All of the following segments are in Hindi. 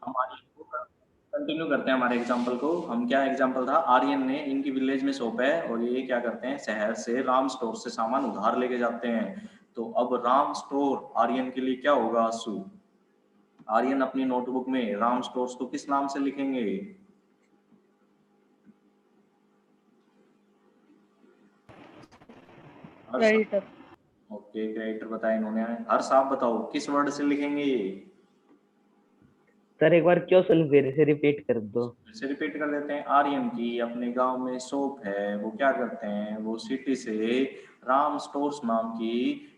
हम आर्यन को कंटिन्यू करते हैं हमारे एग्जाम्पल को। हम क्या एग्जाम्पल था, आर्यन ने इनकी विलेज में शॉप है और ये क्या करते हैं, शहर से राम स्टोर से सामान उधार लेके जाते हैं। तो अब राम स्टोर आर्यन के लिए क्या होगा आंसू? आर्यन अपनी नोटबुक में राम स्टोर्स को किस नाम से लिखेंगे? क्रेडिटर। ओके, क्रेडिटर बताया इन्होंने। हर्ष आप बताओ किस वर्ड से लिखेंगे ये? सर एक बार क्वेश्चन फिर से रिपीट कर दो। फिर से रिपीट कर देते हैं। आर्यन की अपने गांव में शॉप है, वो क्या करते हैं, वो सिटी से राम स्टोर्स नाम की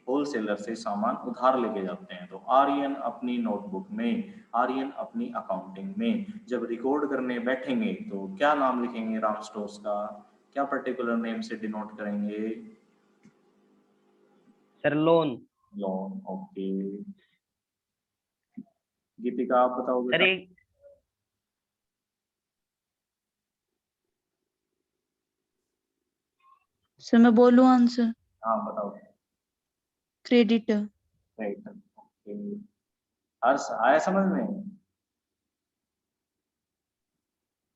होलसेलर से सामान उधार लेके जाते हैं। तो आर्यन अपनी नोटबुक में, आर्यन अपनी अकाउंटिंग में जब रिकॉर्ड करने बैठेंगे तो क्या नाम लिखेंगे राम स्टोर्स का? क्या पर्टिकुलर नेम से डिनोट करेंगे? Sir loan. लोन। ओके, गीतिका आप बताओ सर बेटा। एक सर मैं बोलूं आंसर? हाँ बताओ। क्रेडिटर। Right, okay. हर्ष आया समझ में?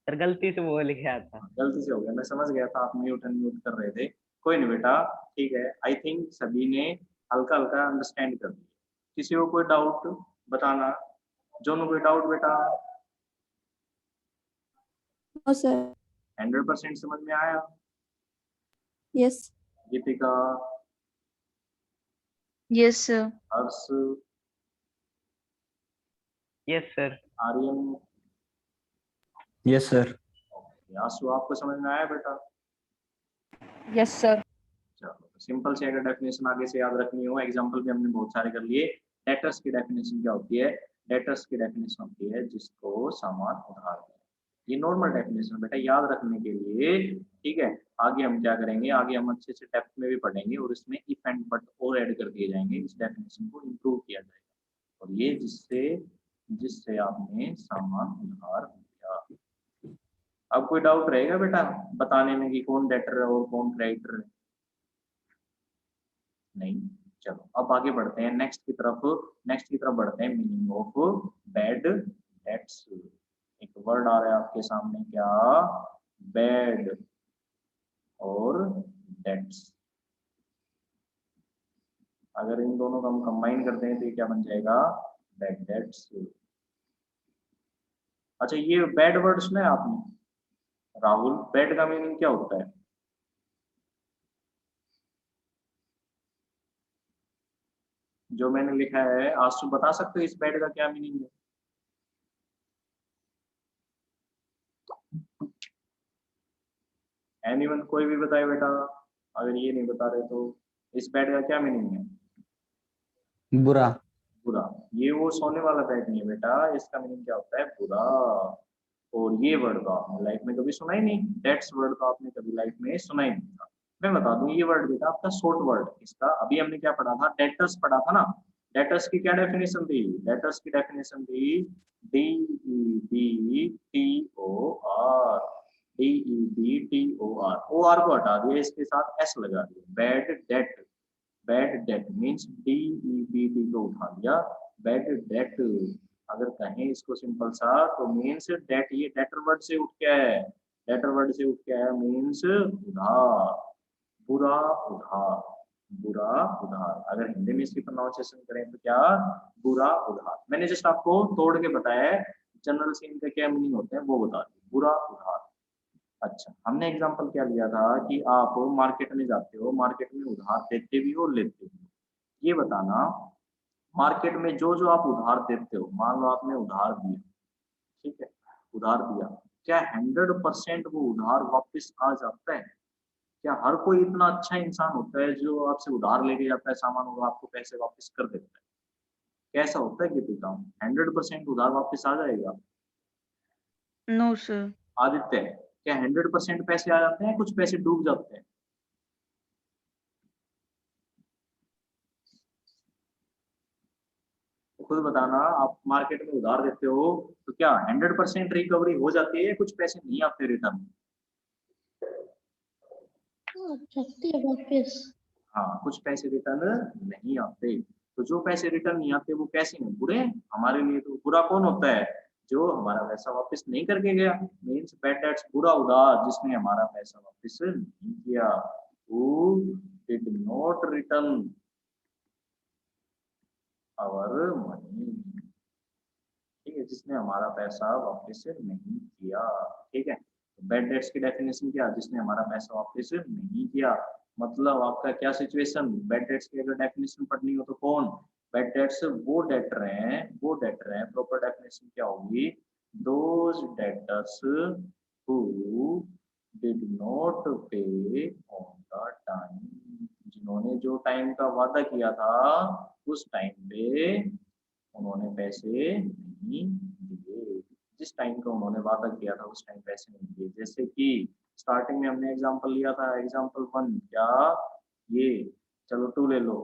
सर गलती से बोल गया था। गलती से हो गया, मैं समझ गया था आप म्यूट अनम्यूट कर रहे थे। कोई नहीं बेटा, ठीक है। आई थिंक सभी ने हल्का हल्का अंडरस्टैंड कर लिया। किसी को कोई डाउट बताना? जोनू कोई डाउट बेटा? No sir. 100% समझ में आया? Yes. Geetika, yes sir. Harsh, yes sir. Aryan, yes sir. आंसू आपको समझ में आया बेटा? Yes sir. चलो, सिंपल से अगर डेफिनेशन आगे से याद रखनी हो, एग्जांपल भी हमने बहुत सारे कर लिए। डेटर्स की डेफिनेशन क्या होती है? डेटर्स की डेफिनेशन होती है जिसको सामान उधार है। ये नॉर्मल डेफिनेशन बेटा याद रखने के लिए, ठीक है। आगे हम क्या करेंगे, आगे हम अच्छे से डेप्थ में भी पढ़ेंगे और इसमें इफ एंड बट और ऐड कर दिए जाएंगे, इस डेफिनेशन को इम्प्रूव किया जाएगा। और ये जिससे जिससे आपने सामान उधार लिया। अब कोई डाउट रहेगा बेटा बताने में कि कौन डेटर है और कौन क्रेडिटर है? नहीं। चलो अब आगे बढ़ते हैं नेक्स्ट की तरफ। नेक्स्ट की तरफ बढ़ते हैं, मीनिंग ऑफ बैड डेट्स। एक वर्ड आ रहा है आपके सामने, क्या? बैड और डेट्स। अगर इन दोनों को हम कंबाइन करते हैं तो ये क्या बन जाएगा? Bad debts. अच्छा, ये बैड वर्ड सुना है आपने? राहुल, बैड का मीनिंग क्या होता है? जो मैंने लिखा है, आंसू बता सकते हो इस बैड का क्या मीनिंग है? एनीवन, कोई भी बताए बेटा, अगर ये नहीं बता रहे तो। इस बैड का क्या मीनिंग है? बुरा। बुरा। ये वो सोने वाला बैड नहीं है बेटा, इसका मीनिंग क्या होता है? बुरा। और ये वर्ड तो आपने लाइफ में कभी सुना ही नहीं, डेट्स वर्ड तो आपने कभी लाइफ में सुना ही नहीं था। मैं बता दूं, ये वर्ड बेटा आपका शॉर्ट वर्ड इसका। अभी हमने क्या पढ़ा था? डेटर्स पढ़ा था ना। डेटर्स की क्या डेफिनेशन थी? डेटर्स की डेफिनेशन थी DEBTOR। DEBTOR। ओ आर को हटा दिया, इसके साथ एस लगा दिया। Bad debt. Bad that means DEBT को उठा दिया, बैड डेट। अगर कहें इसको सिंपल सा तो मीन्स डेट, ये डेटर वर्ड से उठ के आया है। डेटर वर्ड से उठ के आया मीन्स उधार। बुरा उधार। बुरा उधार। अगर हिंदी में इसकी प्रोनाउंसिएशन करें तो क्या? बुरा उधार। मैंने जस्ट आपको तोड़ के बताया है, जनरल से इनका क्या मीनिंग होते हैं वो बता दिया, बुरा उधार। अच्छा, हमने एग्जांपल क्या लिया था कि आप मार्केट में जाते हो, मार्केट में उधार देते भी हो लेते भी हो। ये बताना, मार्केट में जो जो आप उधार देते हो, मान लो आपने उधार दिया, ठीक है, उधार दिया, क्या 100% वो उधार वापस आ जाता है? क्या हर कोई इतना अच्छा इंसान होता है जो आपसे उधार लेके जाता है सामान और आपको पैसे वापस कर देता है? कैसा होता है कि बताऊं, 100% उधार वापस आ जाएगा? No sir. आदित्य, क्या 100% पैसे आ जाते हैं, कुछ पैसे डूब जाते हैं? खुद बताना, आप मार्केट में उधार देते हो तो क्या 100% रिकवरी हो जाती है या कुछ पैसे नहीं आते रिटर्न? वापस। हाँ, कुछ पैसे रिटर्न नहीं आते। तो जो पैसे रिटर्न नहीं आते वो कैसे हैं? बुरे हैं हमारे लिए। तो बुरा कौन होता है? जो हमारा पैसा वापस नहीं करके गया, मीन्स बैड डेट्स बुरा उधार जिसने हमारा पैसा वापस नहीं किया, who did not return our money, ठीक है, जिसने हमारा पैसा वापस नहीं किया। ठीक है, बैड डेट्स की डेफिनेशन क्या, जिसने हमारा पैसा वापस नहीं किया। मतलब आपका क्या सिचुएशन, बैड डेट्स की अगर डेफिनेशन पढ़नी हो तो कौन, बैड डेट्स वो डेटर हैं, प्रॉपर डेफिनेशन क्या होगी, those debtors who did not pay on the time, जिन्होंने जो टाइम का वादा किया था उस टाइम पे उन्होंने पैसे नहीं दिए, जिस टाइम का उन्होंने वादा किया था उस टाइम पैसे नहीं दिए। जैसे कि स्टार्टिंग में हमने एग्जांपल लिया था, एग्जांपल 1 क्या, ये चलो 2 ले लो।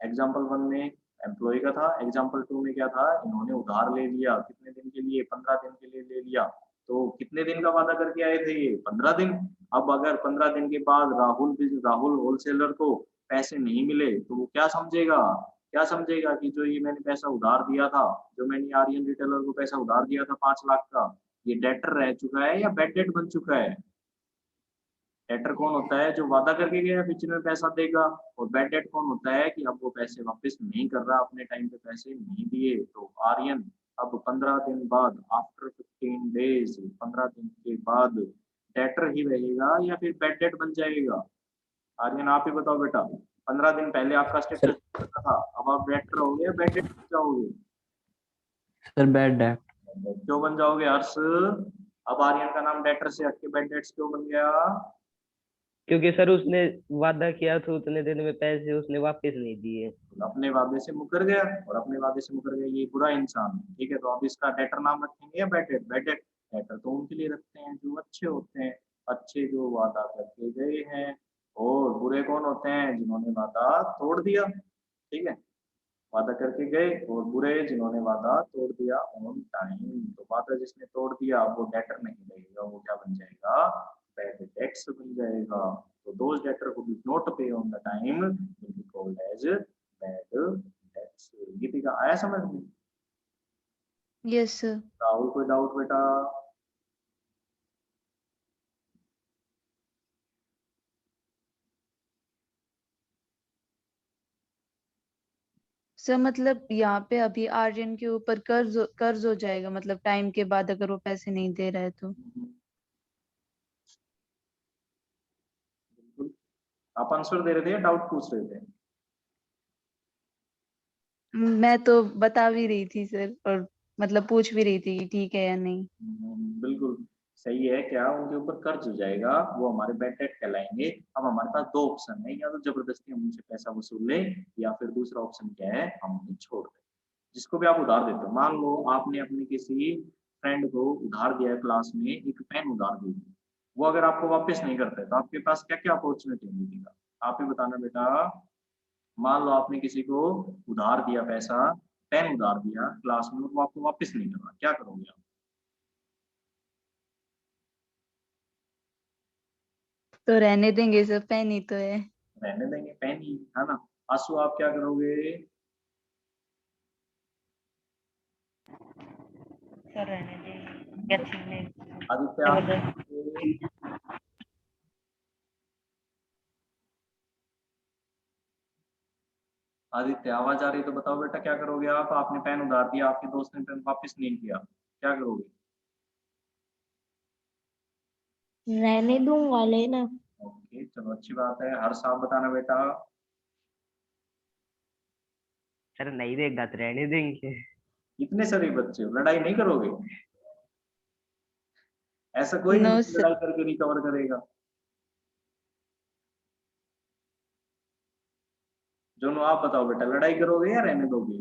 एग्जांपल 1 में एम्प्लॉय का था, एग्जांपल 2 में क्या था, इन्होंने उधार ले लिया, कितने दिन के लिए, 15 दिन के लिए ले लिया। तो कितने दिन का वादा करके आए थे ये, 15 दिन। अब अगर 15 दिन के बाद राहुल होलसेलर को पैसे नहीं मिले तो वो क्या समझेगा, कि जो ये मैंने पैसा उधार दिया था, जो मैंने आर्यन रिटेलर को पैसा उधार दिया था 5 लाख का, ये डेटर रह चुका है या बैड डेट बन चुका है। डेटर कौन होता है, जो वादा करके गया फ्यूचर में पैसा देगा, और बैड डेट कौन होता है कि अब वो पैसे वापस नहीं कर रहा, अपने टाइम पे पैसे नहीं दिए। तो आर्यन अब 15 दिन बाद, आफ्टर 15 डेज, 15 दिन के बाद डेटर ही रहेगा या फिर बैड डेट बन जाएगा। आर्यन आप ही बताओ बेटा, 15 दिन पहले आपका स्टेटस था, अब आप डेटर हो गए, बैड डेट बन जाओगे। Sir bad debt. क्यों बन जाओगे हर्ष, अब आर्यन का नाम डेटर से हटके बैड डेट्स क्यों बन गया, क्योंकि सर उसने वादा किया था उतने दिन में पैसे उसने वापस नहीं दिए। अपने वादे से मुकर गया, और अपने वादे से मुकर गया ये बुरा इंसान है। ठीक है, तो अब इसका डेटर नाम रखेंगे या बैड डेट, डेटर तो उनके लिए रखते हैं जो अच्छे होते हैं, अच्छे जो वादा करके गए हैं, और बुरे कौन होते हैं, जिन्होंने वादा तोड़ दिया। ठीक है, वादा करके गए, और बुरे जिन्होंने वादा तोड़ दिया ऑन टाइम। तो वादा जिसने तोड़ दिया वो डेटर नहीं रहेगा, वो क्या बन जाएगा, बैड डेट्स बन जाएगा। तो those debtor who did not pay on the time will be called as bad debts. Geetika आया समझ में? Yes sir. राहुल कोई डाउट बेटा? सर मतलब यहाँ पे अभी आर्यन के ऊपर कर्ज हो जाएगा, मतलब टाइम के बाद अगर वो पैसे नहीं दे रहा है तो। बिल्कुल, आप आंसर दे रहे थे या डाउट पूछ रहे थे? मैं तो बता भी रही थी सर, और मतलब पूछ भी रही थी कि ठीक है या नहीं। बिल्कुल सही है। क्या उनके ऊपर कर्ज हो जाएगा, वो हमारे बैड डेट कहलाएंगे। अब हमारे पास 2 ऑप्शन है, या तो जबरदस्ती हम उनसे पैसा वसूल ले, या फिर दूसरा ऑप्शन क्या है, हम उन्हें छोड़ दें। जिसको भी आप उधार देते हो, मान लो आपने अपने किसी फ्रेंड को उधार दिया है, क्लास में एक पेन उधार दी, वो अगर आपको वापस नहीं करते तो आपके पास क्या क्या अपॉर्चुनिटी मिलेगी, आप ही बताना बेटा। मान लो आपने किसी को उधार दिया पैसा, पेन उधार दिया क्लास में, वो आपको वापस नहीं कर रहा, क्या करोगे आप? तो रहने देंगे सर, पेन ही तो है। रहने देंगे, पेन ही है ना। आंसू आप क्या करोगे? सर रहने देंगे, अच्छी नहीं। आदित्य आप आदित्य आवाज आ रही तो बताओ बेटा, क्या करोगे आप? आपने पेन उधार दिया, आपके दोस्त ने पेन वापस नहीं किया, क्या करोगे? रहने दूंगा लेना। ओके चलो अच्छी बात है। हर साहब बताना बेटा। सर नहीं देगा तो रहने देंगे। इतने सारे बच्चे हो, लड़ाई नहीं करोगे? ऐसा कोई नो नहीं सर। लड़ाई करके रिकवर करेगा। दोनों आप बताओ बेटा, लड़ाई करोगे या रहने दोगे?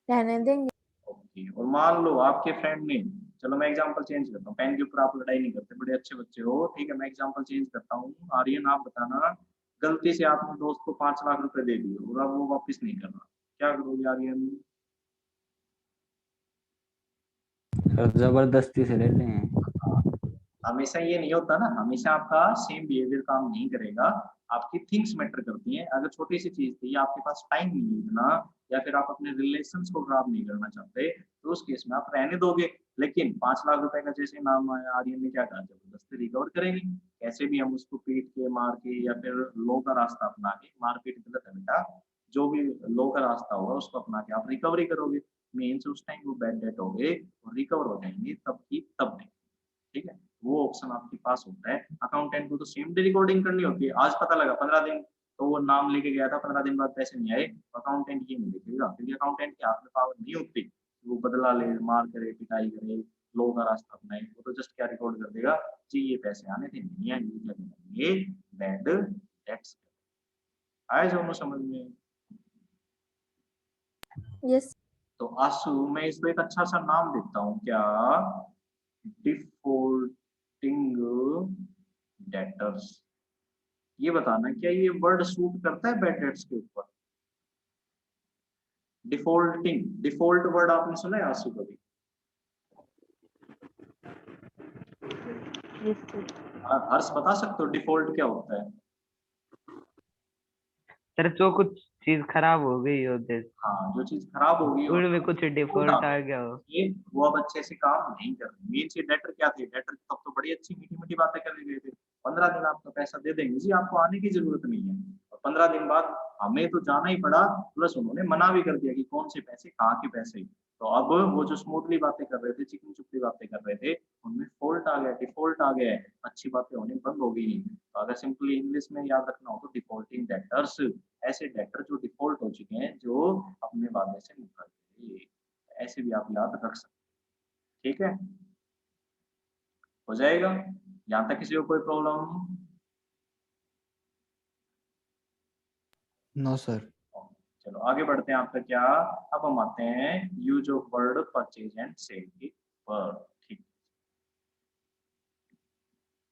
रहने देंगे। ओके, और मान लो आपके फ्रेंड ने, चलो मैं एग्जांपल चेंज करता हूँ, पेन के ऊपर आप लड़ाई नहीं करते, बड़े अच्छे बच्चे हो, ठीक है, मैं एग्जांपल चेंज करता हूँ। आर्यन आप बताना, गलती से आपने दोस्त को 5 लाख रुपए दे दिए और अब वो वापस नहीं कर रहा, क्या करोगे आर्यन? सर जबरदस्ती से ले लें। हमेशा ये नहीं होता ना, हमेशा आपका सेम बिहेवियर काम नहीं करेगा, आपकी थिंग्स मैटर करती हैं। अगर छोटी सी चीज थी, आपके पास टाइम नहीं है इतना, या फिर आप अपने रिलेशंस को खराब नहीं करना चाहते, तो उस केस में आप रहने दोगे। लेकिन 5 लाख रुपए का जैसे नाम आया, आर्यन ने क्या कहा, जबरदस्ती रिकवर करेंगे। कैसे भी हम उसको पीट के, मार के, या फिर लॉ का रास्ता अपना के, मारपीट गलत है बेटा, जो भी लॉ का रास्ता होगा उसको अपना के आप रिकवरी करोगे। मीन्स उस टाइम वो बैड डेट हो गए और रिकवर हो जाएंगे, तब की तब नहीं। ठीक है, वो ऑप्शन आपके पास होता है। अकाउंटेंट को तो सेम डे रिकॉर्डिंग करनी होती है। आज पता लगा 15 दिन तो वो नाम लेके गया था, 15 दिन बाद पैसे नहीं आए, अकाउंटेंट ये नहीं देखेगा, क्योंकि अकाउंटेंट के हाथ में पावर नहीं होती वो बदला ले, मार करे, पिटाई करे, लो का रास्ता अपनाए। वो तो जस्ट क्या रिकॉर्ड कर देगा जी ये पैसे आने थे, नहीं आए, ये बैड डेट्स। आए जो समझ में। यस। तो आंसू मैं इसको एक अच्छा सा नाम देता हूँ, क्या, डिफॉल्टिंग डेटर्स। ये बताना क्या ये वर्ड सूट करता है बैड डेट्स के ऊपर। डिफॉल्टिंग, डिफॉल्ट वर्ड आपने सुना है आंसू कभी? हर्ष बता सकते हो डिफॉल्ट क्या होता है? सर जो कुछ चीज खराब हो गई हो, जैसे हाँ, जो चीज खराब होगी उनमें कुछ डिफॉल्ट आ गया हो, ये वो अब अच्छे से काम नहीं कर रहे। मीन से डेटर क्या थे, डेटर तब तो बड़ी अच्छी मीठी मीठी बातें करने गए थे, 15 दिन आपका पैसा दे देंगे जी, आपको आने की जरूरत नहीं है। और 15 दिन बाद हमें तो जाना ही पड़ा, प्लस उन्होंने मना भी कर दिया कि कौन से पैसे, कहाँ के पैसे। तो अब वो जो स्मूथली बातें कर रहे थे, चिकनी चुपड़ी बातें कर रहे थे, उनमें फॉल्ट आ गया, डिफॉल्ट आ गया है, अच्छी बातें होनी बंद हो गई। तो अगर सिंपली इंग्लिश में याद रखना हो तो डिफॉल्टिंग डेटर्स, ऐसे डेटर जो डिफॉल्ट हो चुके हैं, जो अपने वादे से मुकर गए, ऐसे भी आप याद रख सकते। ठीक है, हो जाएगा। यहाँ तक किसी को कोई प्रॉब्लम? No sir. चलो आगे बढ़ते हैं आपका क्या। अब हम आते हैं use of word purchase and sell की वर्ड। ठीक,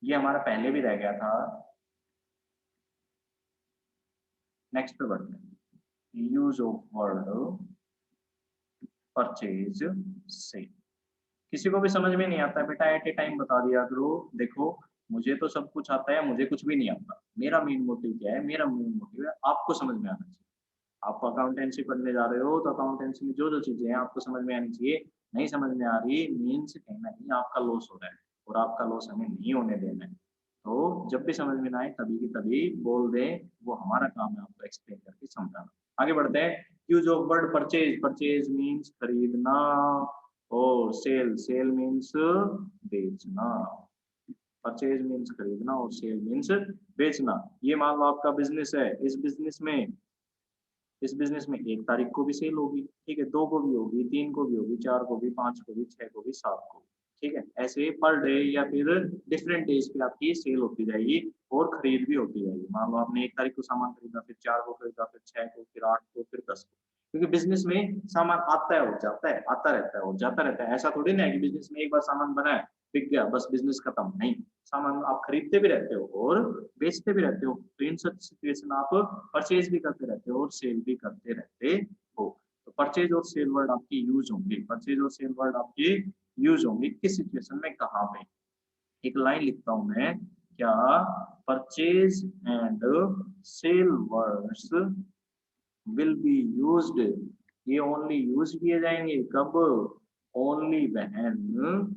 ये हमारा पहले भी रह गया था। नेक्स्ट पे बढ़ते हैं, use of word purchase sale. किसी को भी समझ में नहीं आता बेटा एट ए टाइम बता दिया करो, देखो मुझे तो सब कुछ आता है, मुझे कुछ भी नहीं आता। मेरा मेन मोटिव क्या है, मेरा मेन मोटिव है आपको समझ में आना चाहिए। आप अकाउंटेंसी पढ़ने जा रहे हो तो अकाउंटेंसी में जो जो चीजें हैं आपको समझ में आनी चाहिए। नहीं समझ में आ रही, मीन्स कहीं ना कहीं आपका लॉस हो रहा है, और आपका लॉस हमें नहीं होने देना है। तो जब भी समझ में ना आए तभी की तभी बोल दें, वो हमारा काम है आपको एक्सप्लेन करके समझाना। आगे बढ़ते हैं, use of word purchase. Purchase means खरीदना, और सेल, सेल मीन्स बेचना। परचेज मीन्स खरीदना और सेल मीन्स बेचना। ये मान लो आपका बिजनेस है, इस बिजनेस में 1 तारीख को भी सेल होगी, ठीक है, 2 को भी होगी, 3 को भी होगी, 4 को भी, 5 को भी, 6 को भी, 7 को भी। ठीक है, ऐसे पर डे या फिर डिफरेंट डेज पे आपकी सेल होती जाएगी और खरीद भी होती जाएगी। मान लो आपने 1 तारीख को सामान खरीदा, फिर 4 को खरीदा, फिर 6 को, फिर 8 को, फिर 10 को। क्योंकि बिजनेस में सामान आता है और जाता है, आता रहता है और जाता रहता है। ऐसा थोड़ी ना है कि बिजनेस में एक बार सामान बना है, बिक गया, बस बिजनेस खत्म। नहीं, सामान आप खरीदते भी रहते हो और बेचते भी रहते हो। तो इन सब सिचुएशन आप परचेज भी करते रहते हो और सेल भी करते रहते हो। तो परचेज और सेल वर्ड आपकी यूज होंगे, परचेज और सेल वर्ड आपके यूज होंगे किस सिचुएशन में, कहाँ पे। एक लाइन लिखता हूं मैं, क्या, purchase and sell words will be used, ये ओनली यूज किए जाएंगे कब, only when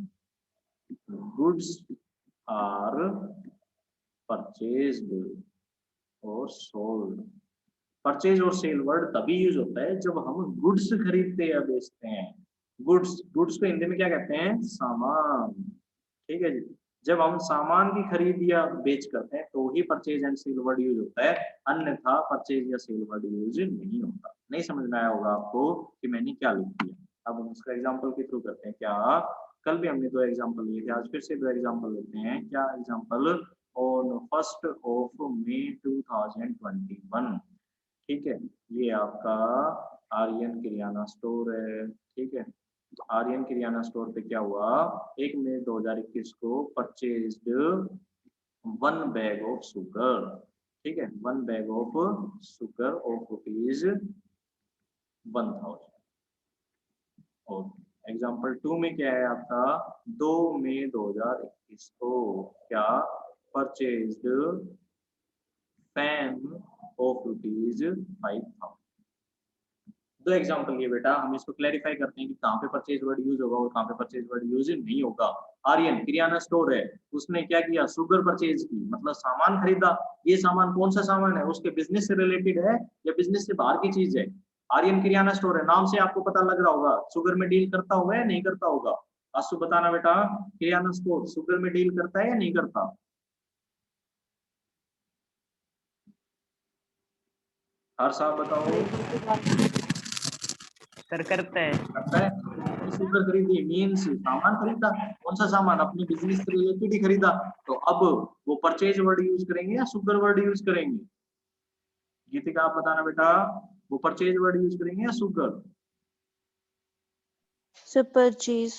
goods are purchased और सोल्ड। परचेज और सेल वर्ड तभी यूज होता है जब हम गुड्स खरीदते या बेचते हैं। गुड्स, गुड्स को हिंदी में क्या कहते हैं, सामान। ठीक है जी, जब हम सामान की खरीद या बेच करते हैं तो ही purchase and cell word use होता है, अन्यथा परचेज या सेल वर्ड यूज नहीं होता। नहीं समझ में आया होगा आपको कि मैंने क्या लिख दिया। अब हम इसका एग्जांपल के थ्रू करते हैं। क्या, कल भी हमने 2 एग्जांपल लिए थे, आज फिर से 2 एग्जांपल लेते हैं। क्या एग्जांपल, ऑन 1 मई 2021। ठीक है, ये आपका आर्यन किराना स्टोर है। ठीक है, आर्यन किराना स्टोर पे क्या हुआ, 1 मई 2021 को परचेज्ड 1 बैग ऑफ शुगर। ठीक है, 1 बैग ऑफ शुगर ऑफ ₹1000। और एग्जाम्पल 2 में क्या है आपका, 2 मई 2021 को क्या, परचेज्ड फैन ऑफ ₹5000। दो एग्जांपल लिए बेटा, हम इसको क्लैरिफाई करते हैं कि कहाँ पे परचेज वर्ड यूज होगा और कहाँ पे परचेज वर्ड यूज नहीं होगा। आर्यन किराना स्टोर है, उसने क्या किया, शुगर परचेज की, मतलब सामान खरीदा। ये सामान कौन सा सामान है, उसके बिजनेस से रिलेटेड है या बिजनेस से बाहर की चीज है। आर्यन किराना स्टोर है, नाम से आपको पता लग रहा होगा शुगर में डील करता होगा या नहीं करता होगा। आंसू बताना बेटा, किराना स्टोर शुगर में डील करता है या नहीं करता। हर साहब बताओ। सर करता है। करता है। शुगर खरीदी मीन्स सामान खरीदा, कौन सा सामान, अपने बिजनेस से रिलेटेड ही खरीदा। तो अब वो परचेज वर्ड यूज करेंगे या शुगर वर्ड यूज करेंगे। गीतिका आप बताना बेटा, वो परचेज वर्ड यूज करेंगे या शुगर। परचेज।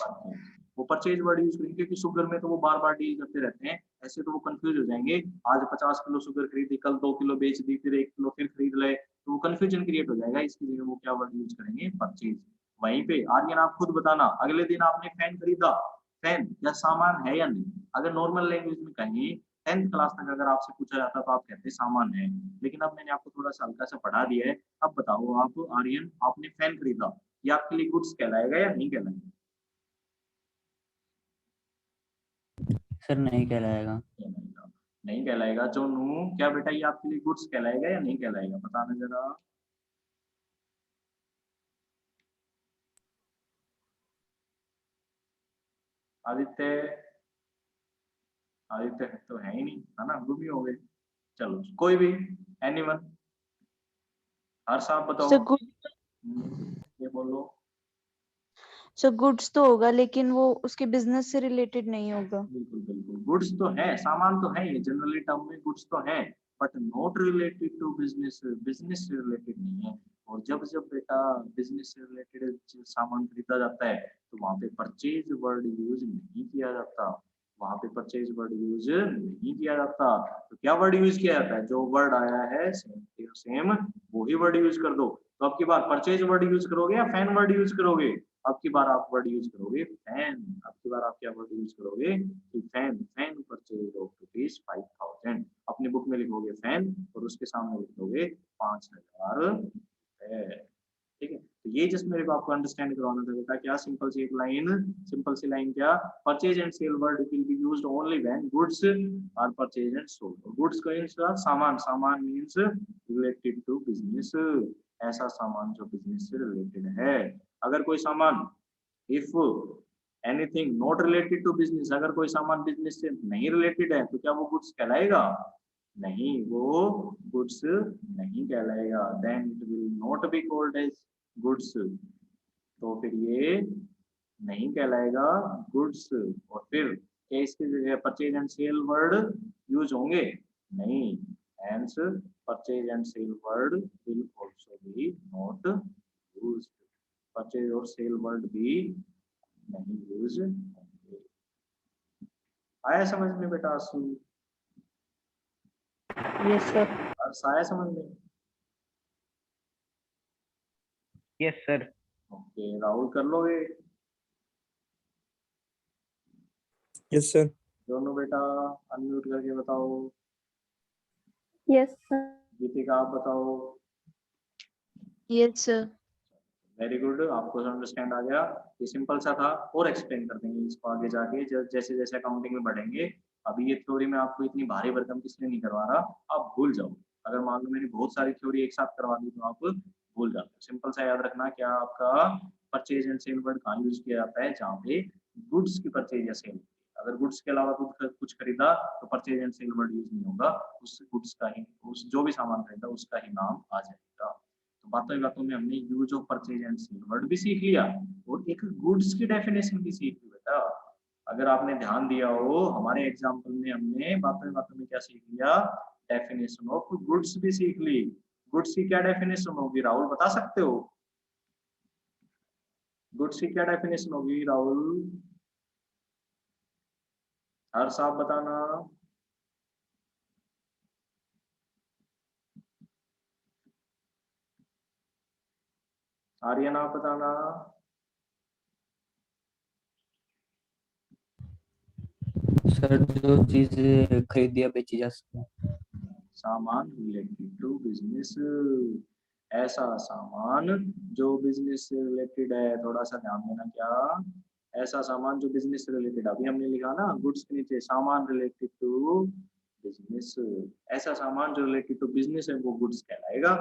वो परचेज वर्ड यूज करेंगे क्योंकि शुगर में तो वो बार बार डील करते रहते हैं, ऐसे तो वो कंफ्यूज हो जाएंगे। आज 50 किलो शुगर खरीदी, कल 2 किलो बेच दी, फिर 1 किलो फिर खरीद ले, तो वो कंफ्यूजन क्रिएट हो जाएगा। इसके लिए वो क्या वर्ड यूज करेंगे, परचेज। वहीं पे आर्यन आप खुद बताना, अगले दिन आपने फैन खरीदा, फैन क्या सामान है या नहीं। अगर नॉर्मल लैंग्वेज में कहें 10th क्लास तक अगर आपसे पूछा जाता तो आप कहते सामान है, लेकिन अब मैंने आपको थोड़ा सा हल्का सा पढ़ा दिया है। अब बताओ आप आर्यन, आपने फैन खरीदा, ये आपके लिए गुड्स कहलाएगा या नहीं कहलाएगा। सर नहीं कहलाएगा। नहीं कहलाएगा। जोनू क्या बेटा, ये आपके लिए गुड्स कहलाएगा या नहीं कहलाएगा, बताना जरा। आदित्य, आदित्य तो है ही नहीं, है ना, गुम ही हो गए। चलो कोई भी, एनीवन। हर साहब बताओ। ये बोलो। सो गुड्स तो होगा लेकिन वो उसके बिजनेस से रिलेटेड नहीं होगा। बिल्कुल बिल्कुल, गुड्स तो है, सामान तो है, ये जनरली टर्म में गुड्स तो है, but not related to business, business से रिलेटेड नहीं है। और जब जब बेटा बिजनेस से रिलेटेड सामान खरीदा जाता है तो वहां पे परचेज वर्ड यूज नहीं किया जाता, वहां पे परचेज वर्ड यूज नहीं किया जाता। तो क्या वर्ड यूज किया जाता है, जो वर्ड आया है सेम सेम वो ही वर्ड यूज कर दो। तो अब की बार परचेज वर्ड यूज करोगे या फैन वर्ड यूज करोगे। अब की बार आप वर्ड यूज करोगे फैन। अब की बार आप क्या वर्ड यूज करोगे कि फैन, फैन परचेज ऑफ ₹5000। अपनी बुक में लिखोगे फैन और उसके सामने लिख दोगे 5000। ठीक है, तो ये जस्ट मेरे को आपको अंडरस्टैंड करवाना था बेटा। क्या सिंपल सी एक लाइन, सिंपल सी लाइन क्या, purchase and cell word will be used only when goods are purchase and sold. Goods का मींस सामान, सामान मींस रिलेटेड टू बिजनेस, ऐसा सामान जो बिजनेस से रिलेटेड है। अगर कोई सामान, if anything not related to business, अगर कोई सामान बिजनेस से नहीं रिलेटेड है तो क्या वो गुड्स कहलाएगा, नहीं, वो गुड्स नहीं कहलाएगा। Then it will not be called as goods, तो फिर ये नहीं कहलाएगा गुड्स। और फिर क्या इसकी जगह purchase and cell word use होंगे, नहीं, hence purchase and cell word will also be not used, purchase और सेल वर्ड भी नहीं यूज होंगे। आया समझ में बेटा आंसू। Yes sir. आया समझ में। Yes sir. ओके राहुल कर लोगे। Yes sir. दोनों बेटा अनम्यूट करके बताओ। Yes sir. गीतिका आप बताओ। Yes sir. वेरी गुड, आपको अंडरस्टैंड आ गया। ये सिंपल सा था, और एक्सप्लेन कर देंगे इसको आगे जाके जैसे जैसे अकाउंटिंग में बढ़ेंगे। अभी ये थ्योरी में आपको इतनी भारी भरकम इसलिए नहीं करवा रहा, आप भूल जाओ। अगर मान लो मैंने बहुत सारी थ्योरी एक साथ करवा दी तो आप भूल जाते हो। सिंपल सा याद रखना, क्या आपका परचेज एंड सेल वर्ड कहाँ यूज किया जाता है, जहाँ पे गुड्स की परचेज या सेल। अगर गुड्स के अलावा कुछ खरीदा तो purchase and cell word use नहीं होगा, उस गुड्स का ही, उस जो भी सामान खरीदा उसका ही नाम आ जाएगा। तो बातों बातों में हमने use of purchase and cell word भी सीख लिया और एक गुड्स की डेफिनेशन भी सीख ली बेटा। अगर आपने ध्यान दिया हो हमारे एग्जांपल में हमने बातों बातों में क्या सीख लिया, डेफिनेशन ऑफ गुड्स भी सीख ली। गुड्स की क्या डेफिनेशन होगी राहुल, बता सकते हो। गुड्स की क्या डेफिनेशन होगी राहुल, हर साहब बताना। आर्यन आप बताना। सर जो चीज खरीदी या बेची जा सके। सामान रिलेटेड टू बिजनेस, ऐसा सामान जो बिजनेस से रिलेटेड है, थोड़ा सा ध्यान देना, क्या ऐसा सामान जो बिजनेस से रिलेटेड, अभी हमने लिखा ना गुड्स के नीचे सामान रिलेटेड टू बिजनेस, ऐसा सामान जो रिलेटेड टू बिजनेस है वो गुड्स कहलाएगा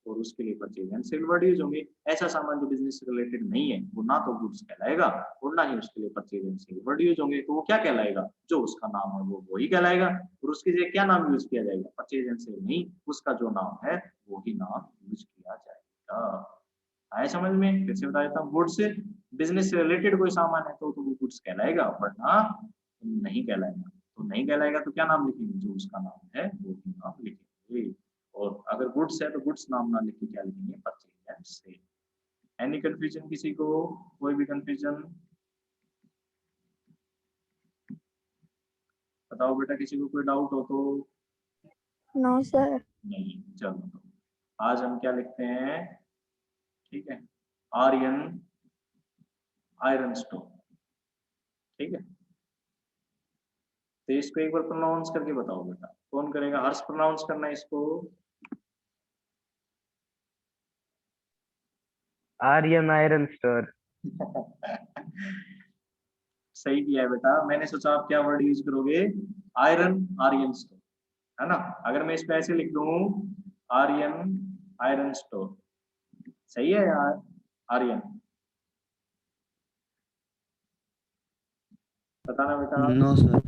और उसके लिए purchase and cell word use होंगे। ऐसा सामान जो बिजनेस से रिलेटेड नहीं है वो ना तो गुड्स कहलाएगा और ना ही उसके लिए purchase and cell word use होंगे, तो वो क्या कहलाएगा, जो उसका नाम है वो वही कहलाएगा। और उसके लिए क्या नाम यूज किया जाएगा, परचेज एंड सेल नहीं, उसका जो नाम है वही नाम यूज किया जाएगा। आया समझ में? फिर से बता देता हूँ, गुड्स बिजनेस से रिलेटेड कोई सामान है तो वो गुड्स कहलाएगा, वरना नहीं कहलाएगा। तो नहीं कहलाएगा तो क्या नाम लिखेंगे, जो उसका नाम है वो ही नाम लिखेंगे। और अगर गुड्स है तो गुड्स नाम ना लिख के क्या लिखेंगे, purchase and sell. Any confusion किसी को, कोई भी कंफ्यूजन बताओ बेटा, किसी को कोई डाउट हो तो? No sir. नहीं, चलो तो आज हम क्या लिखते हैं, ठीक है, आर्यन आयरन स्टोर, ठीक है। तो इसको एक बार प्रोनाउंस करके बताओ बेटा, कौन करेगा, हर्ष प्रोनाउंस करना है इसको। Aryan iron store. सही किया है बेटा, मैंने सोचा आप क्या वर्ड यूज करोगे, आयरन आर्यन स्टोर, है ना। अगर मैं इसको ऐसे लिख दूं, आर्यन आयरन स्टोर, सही है यार, आर्यन, बताना बेटा। No sir.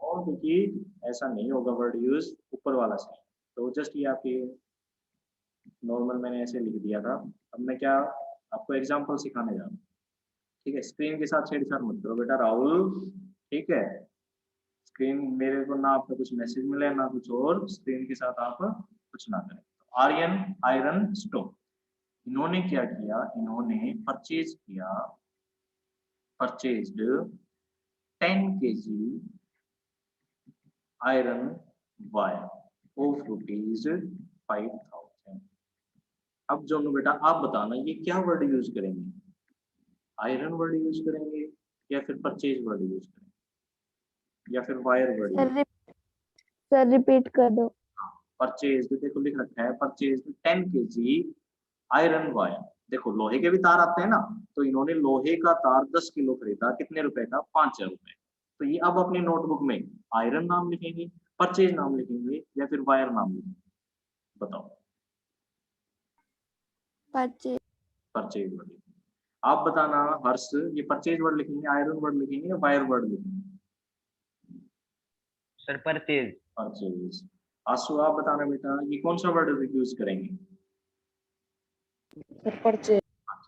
और क्योंकि ऐसा नहीं होगा वर्ड यूज ऊपर वाला से, तो जस्ट ये आपके नॉर्मल मैंने ऐसे लिख दिया था। अब मैं क्या आपको एग्जांपल सिखाने जा रहा हूँ, ठीक है। स्क्रीन के साथ छेड़छाड़ मत करो बेटा राहुल, ठीक है। स्क्रीन मेरे को ना आपको कुछ मैसेज मिले ना कुछ और, स्क्रीन के साथ आप कुछ ना करें। तो आर्यन आयरन स्टोर, इन्होंने क्या किया, इन्होंने परचेज किया, purchased 10 kg iron wire of ₹5,000। अब जोनो बेटा आप बताना ये क्या वर्ड यूज करेंगे, आयरन वर्ड यूज करेंगे या फिर परचेज वर्ड यूज करेंगे या फिर wire word use? Sir repeat कर दो। परचेज, देखो लिख रखा है परचेज 10 kg आयरन वायर। देखो लोहे के भी तार आते हैं ना, तो इन्होंने लोहे का तार 10 किलो खरीदा, कितने रुपए का, 5,000 रुपए। तो ये अब अपनी नोटबुक में आयरन नाम लिखेंगे, परचेज नाम लिखेंगे या फिर वायर नाम लिखेंगे, बताओ। परचेज। परचेज वर्ड लिखेंगे। आप बताना हर्ष, ये परचेज वर्ड लिखेंगे, आयरन वर्ड लिखेंगे या वायर वर्ड लिखेंगे? Sir purchase. परचेज। आंसू आप बताना बेटा, ये कौन सा वर्ड यूज करेंगे? परचेज।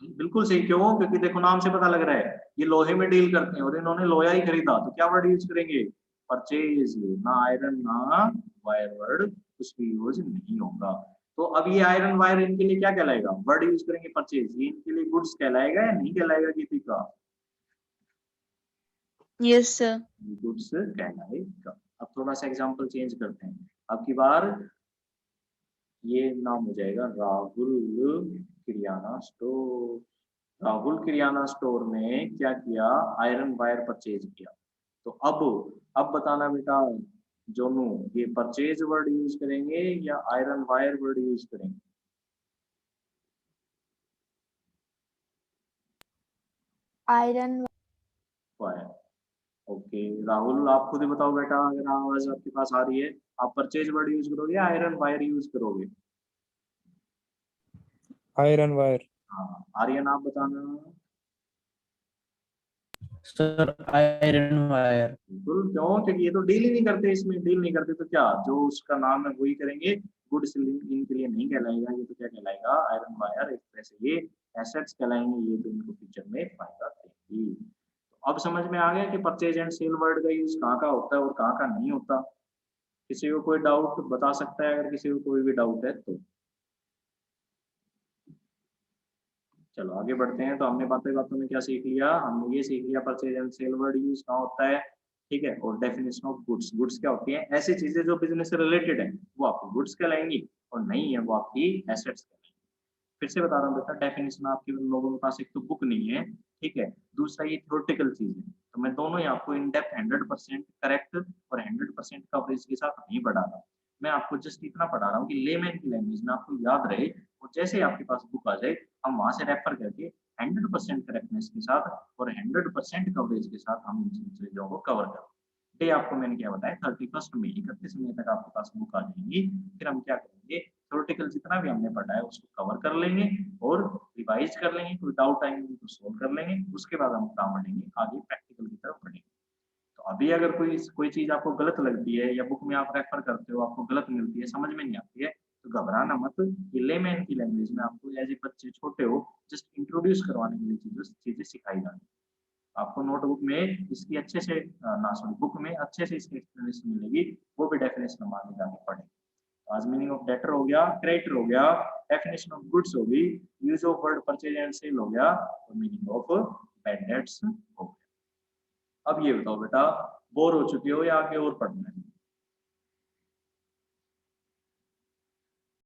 बिल्कुल सही, क्यों? क्योंकि देखो नाम से पता लग रहा है ये लोहे में डील करते हैं और इन्होंने लोहा ही खरीदा, तो क्या वर्ड यूज करेंगे, परचेज। ना आयरन ना वायर वर्ड कुछ भी यूज नहीं होगा। तो अब ये आयरन वायर इनके लिए क्या कहलाएगा, वर्ड यूज करेंगे परचेज, ये इनके लिए गुड्स कहलाएगा या नहीं कहलाएगा गीतिका? Yes sir. गुड्स कहलाएगा। अब थोड़ा सा एग्जांपल चेंज करते हैं, अब की बार ये नाम हो जाएगा राहुल किरियाना स्टोर। राहुल किरियाना स्टोर ने क्या किया, आयरन वायर परचेज किया। तो अब बताना बेटा जोनू, ये परचेज वर्ड यूज करेंगे या आयरन वायर वर्ड यूज करेंगे? Iron wire. ओके राहुल आप खुद ही बताओ बेटा, अगर आवाज आपके पास आ रही है, आप परचेज वर्ड यूज करोगे या आयरन वायर यूज करोगे? Iron wire. हाँ आर्यन आप बताना। Sir iron wire. बिल्कुल, क्यों? क्योंकि ये तो डील ही नहीं करते, इसमें डील नहीं करते, तो क्या जो उसका नाम है वही करेंगे। गुड्स इनके लिए नहीं कहलाएगा, ये तो क्या कहलाएगा, आयरन वायर। एक तरह से ये एसेट्स कहलाएंगे, ये तो इनको फ्यूचर में फायदा देंगी। तो अब समझ में आ गया कि परचेज एंड सेल वर्ड का यूज कहाँ का होता है और कहाँ का नहीं होता। किसी को कोई डाउट बता सकता है, अगर किसी को कोई भी डाउट है तो। चलो आगे बढ़ते हैं। तो हमने बातें बातों में क्या सीख लिया, हमने ये सीख लिया purchase and cell word use कहाँ होता है, ठीक है। और डेफिनेशन ऑफ गुड्स, गुड्स क्या होती है, ऐसी चीजें जो बिजनेस से रिलेटेड है वो आपकी गुड्स कहलाएंगी, और नहीं है वो आपकी एसेट्स कहलाएंगी। फिर से बता रहा हूँ बेटा, डेफिनेशन आपके लोगों के पास एक तो बुक नहीं है, ठीक है, दूसरा ये थ्योरेटिकल चीज है, तो मैं दोनों ही आपको इन डेप्थ 100% करेक्ट और 100% कवरेज के साथ नहीं बढ़ा रहा। मैं आपको जस्ट इतना पढ़ा रहा हूँ कि लेमैन की लैंग्वेज में आपको याद रहे, और जैसे ही आपके पास बुक आ जाए हम वहां से रेफर करके 100% करेक्टनेस के साथ और 100% कवरेज के साथ हम इन चीजों को कवर करें। डे आपको मैंने क्या बताया, 31 मई 31 मई तक आपके पास बुक आ जाएगी। फिर हम क्या करेंगे, थ्योरेटिकल जितना भी हमने पढ़ा है उसको कवर कर लेंगे और रिवाइज कर लेंगे, कोई डाउट आएंगे तो सोल्व कर लेंगे। उसके बाद हम काम बढ़ेंगे आगे प्रैक्टिकल की तरफ बढ़ेंगे। तो अभी अगर कोई चीज आपको गलत लगती है या बुक में आप रेफर करते हो आपको गलत मिलती है, समझ में नहीं आती है, तो घबराना मत। ये लेमैन की लैंग्वेज में आपको एज ए बच्चे छोटे हो जस्ट इंट्रोड्यूस करवाने के लिए चीजें सिखाई जाती है। आपको नोटबुक में इसकी अच्छे से बुक में अच्छे से इसकी एक्सप्लेनेशन मिलेगी, वो भी डेफिनेशन हम आगे जाके पढ़ेंगे। आज मीनिंग ऑफ डेटर हो गया, क्रेडिटर हो गया, डेफिनेशन ऑफ गुड्स हो गई, use of word purchase and sell हो गया, और मीनिंग ऑफ बैड डेट्स हो गया। अब ये बताओ बेटा, बोर हो चुके हो या आगे और पढ़ना है?